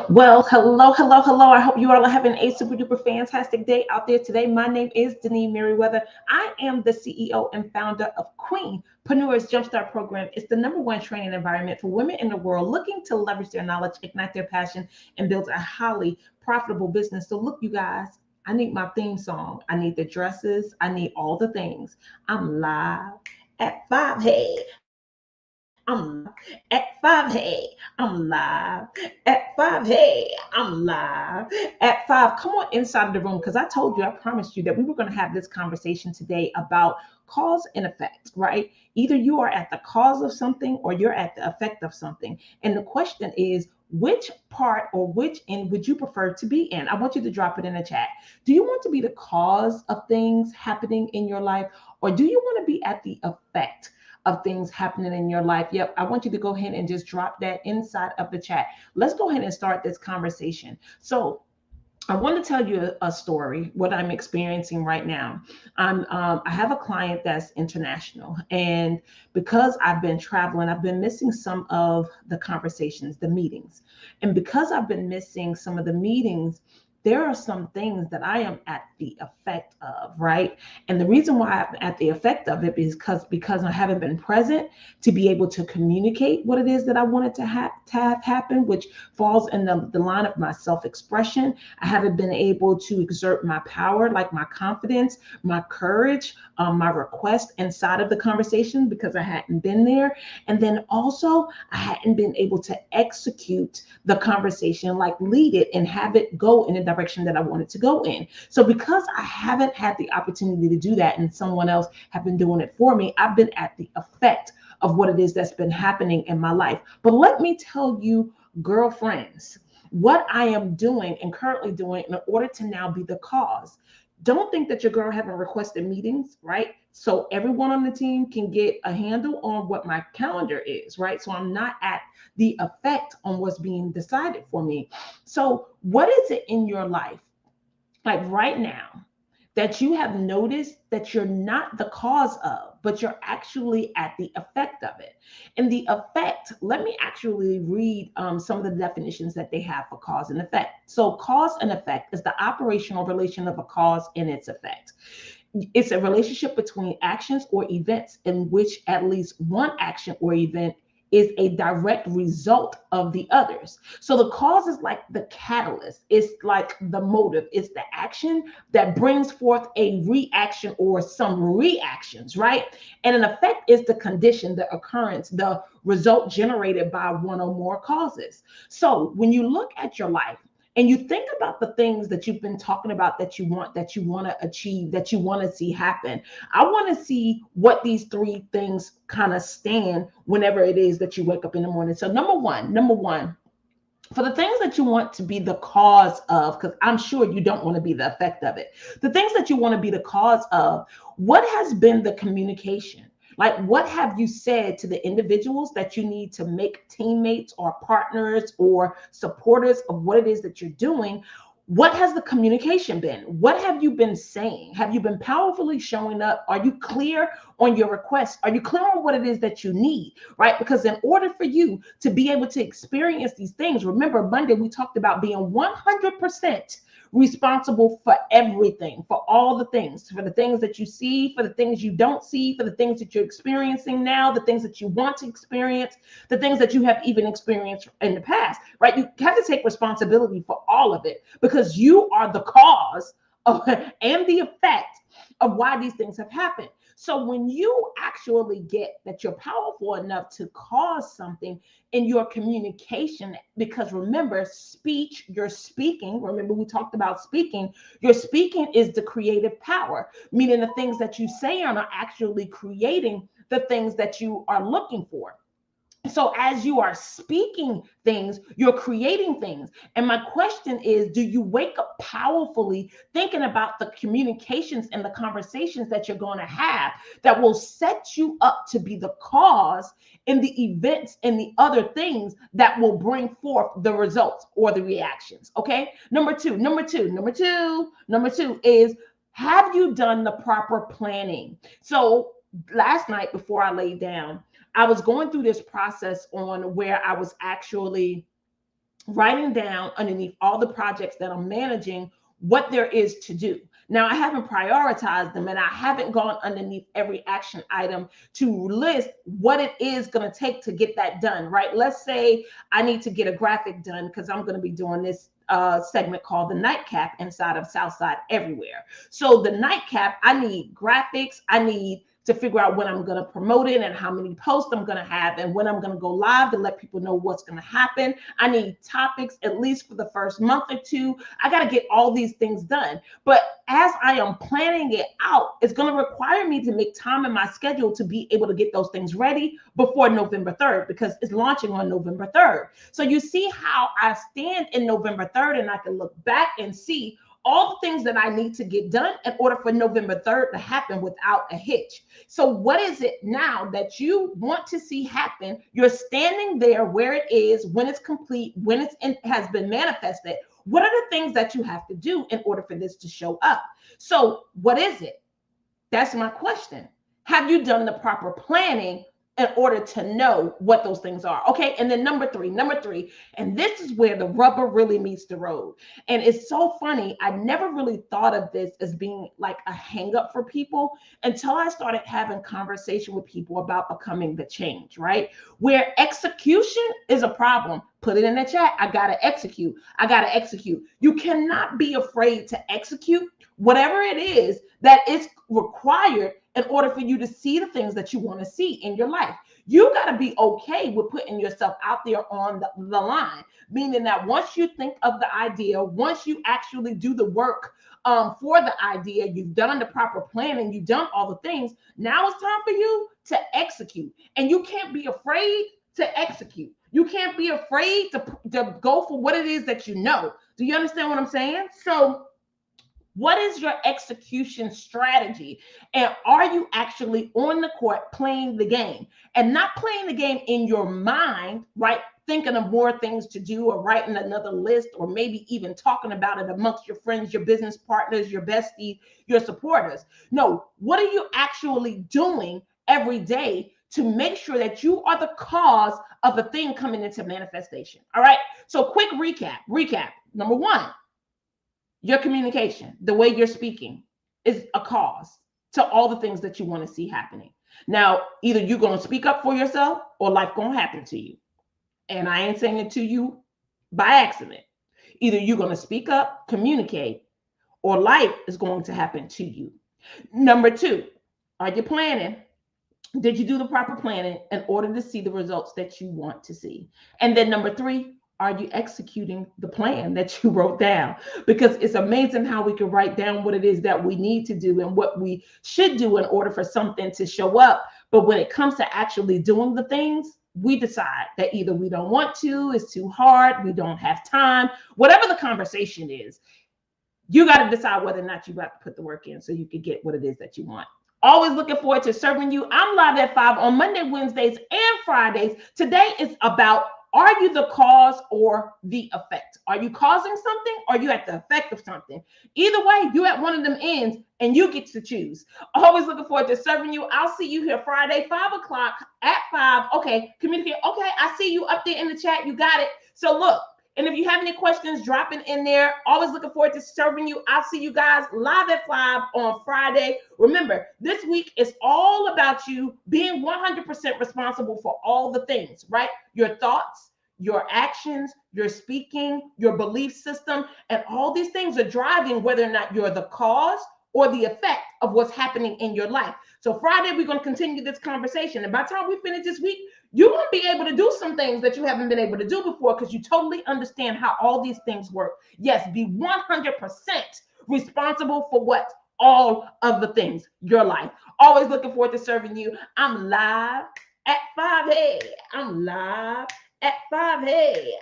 Well, hello, hello, hello. I hope you all are having a super duper fantastic day out there today. My name is Denise Merriweather. I am the CEO and founder of Queenpreneurs Jumpstart Program. It's the number one training environment for women in the world looking to leverage their knowledge, ignite their passion, and build a highly profitable business. So, look, you guys, I need my theme song. I need the dresses. I need all the things. I'm live at 5. Hey, I'm live at 5. Hey, I'm live at 5. Hey, I'm live at 5. Come on inside of the room because I told you, I promised you that we were going to have this conversation today about cause and effect, right? Either you are at the cause of something or you're at the effect of something. And the question is, which part or which end would you prefer to be in? I want you to drop it in the chat. Do you want to be the cause of things happening in your life, or do you want to be at the effect of things happening in your life? Yep, I want you to go ahead and just drop that inside of the chat. Let's go ahead and start this conversation. So, I want to tell you a story, what I'm experiencing right now. I have a client that's international, and because I've been traveling, I've been missing some of the conversations, the meetings. And because I've been missing some of the meetings, there are some things that I am at the effect of, right? And the reason why I'm at the effect of it is because I haven't been present to be able to communicate what it is that I wanted to have happen, which falls in the line of my self-expression. I haven't been able to exert my power, like my confidence, my courage, my request inside of the conversation because I hadn't been there. And then also, I hadn't been able to execute the conversation, like lead it and have it go in the direction that I wanted to go in. So, because I haven't had the opportunity to do that and someone else have been doing it for me, I've been at the effect of what it is that's been happening in my life. But let me tell you, girlfriends, what I am doing and currently doing in order to now be the cause. Don't think that your girl haven't requested meetings, right? So everyone on the team can get a handle on what my calendar is, right? So I'm not at the effect on what's being decided for me. So what is it in your life, like right now, that you have noticed that you're not the cause of, but you're actually at the effect of it? And the effect, let me actually read some of the definitions that they have for cause and effect. So, cause and effect is the operational relation of a cause and its effect. It's a relationship between actions or events in which at least one action or event is a direct result of the others. So the cause is like the catalyst, it's like the motive, it's the action that brings forth a reaction or some reactions, right? And an effect is the condition, the occurrence, the result generated by one or more causes. So when you look at your life, and you think about the things that you've been talking about that you want to achieve, that you want to see happen. I want to see what these three things kind of stand whenever it is that you wake up in the morning. So number one, for the things that you want to be the cause of, because I'm sure you don't want to be the effect of it, the things that you want to be the cause of, what has been the communication? Like, what have you said to the individuals that you need to make teammates or partners or supporters of what it is that you're doing? What has the communication been? What have you been saying? Have you been powerfully showing up? Are you clear on your requests? Are you clear on what it is that you need? Right? Because in order for you to be able to experience these things, remember Monday we talked about being 100% responsible for everything, for all the things, for the things that you see, for the things you don't see, for the things that you're experiencing now, the things that you want to experience, the things that you have even experienced in the past, right? You have to take responsibility for all of it because you are the cause of, and the effect of why these things have happened. So when you actually get that you're powerful enough to cause something in your communication, because remember, speech, you're speaking, remember we talked about speaking, your speaking is the creative power, meaning the things that you say are actually creating the things that you are looking for. So as you are speaking things, you're creating things. And my question is, do you wake up powerfully thinking about the communications and the conversations that you're going to have that will set you up to be the cause in the events and the other things that will bring forth the results or the reactions? Okay. Number two is, have you done the proper planning? So last night before I laid down, I was going through this process on where I was actually writing down underneath all the projects that I'm managing what there is to do. Now, I haven't prioritized them and I haven't gone underneath every action item to list what it is going to take to get that done, right? Let's say I need to get a graphic done because I'm going to be doing this segment called the Nightcap inside of Southside Everywhere. So the Nightcap, I need graphics, I need to figure out when I'm going to promote it and how many posts I'm going to have and when I'm going to go live to let people know what's going to happen. I need topics at least for the first month or two. I got to get all these things done. But as I am planning it out, it's going to require me to make time in my schedule to be able to get those things ready before November 3rd because it's launching on November 3rd. So you see how I stand in November 3rd and I can look back and see all the things that I need to get done in order for November 3rd to happen without a hitch. So what is it now that you want to see happen? You're standing there where it is, when it's complete, when has been manifested. What are the things that you have to do in order for this to show up? So what is it? That's my question. Have you done the proper planning in order to know what those things are? Okay. And then number three, and this is where the rubber really meets the road. And it's so funny. I never really thought of this as being like a hang up for people until I started having conversation with people about becoming the change, right? Where execution is a problem. Put it in the chat. I got to execute. I got to execute. You cannot be afraid to execute whatever it is that is required in order for you to see the things that you want to see in your life. You got to be okay with putting yourself out there on the line, meaning that once you think of the idea, once you actually do the work for the idea, you've done the proper planning, you've done all the things. Now it's time for you to execute. And you can't be afraid to execute. You can't be afraid to go for what it is that you know. Do you understand what I'm saying? So what is your execution strategy? And are you actually on the court playing the game and not playing the game in your mind, right? Thinking of more things to do or writing another list or maybe even talking about it amongst your friends, your business partners, your besties, your supporters. No, what are you actually doing every day to make sure that you are the cause of the thing coming into manifestation? All right. So quick recap. Number one, your communication, the way you're speaking, is a cause to all the things that you want to see happening. Now, either you're going to speak up for yourself or life going to happen to you. And I ain't saying it to you by accident. Either you're going to speak up, communicate, or life is going to happen to you. Number two, are you planning? Did you do the proper planning in order to see the results that you want to see? And then number three, are you executing the plan that you wrote down? Because it's amazing how we can write down what it is that we need to do and what we should do in order for something to show up. But when it comes to actually doing the things, we decide that either we don't want to, it's too hard, we don't have time, whatever the conversation is, you got to decide whether or not you got to put the work in so you can get what it is that you want. Always looking forward to serving you. I'm live at 5 on Monday, Wednesdays, and Fridays. Today is about, are you the cause or the effect? Are you causing something or are you at the effect of something? Either way, you at one of them ends and you get to choose. Always looking forward to serving you. I'll see you here Friday, 5 o'clock at 5. Okay, communicate. Okay, I see you up there in the chat. You got it. So look, and if you have any questions, drop it in there. Always looking forward to serving you. I'll see you guys live at 5 on Friday. Remember, this week is all about you being 100% responsible for all the things, right? Your thoughts, your actions, your speaking, your belief system, and all these things are driving whether or not you're the cause or the effect of what's happening in your life. So Friday, we're going to continue this conversation. And by the time we finish this week, you're going to be able to do some things that you haven't been able to do before because you totally understand how all these things work. Yes, be 100% responsible for what? All of the things, your life. Always looking forward to serving you. I'm live at 5. Hey, I'm live at 5. Hey.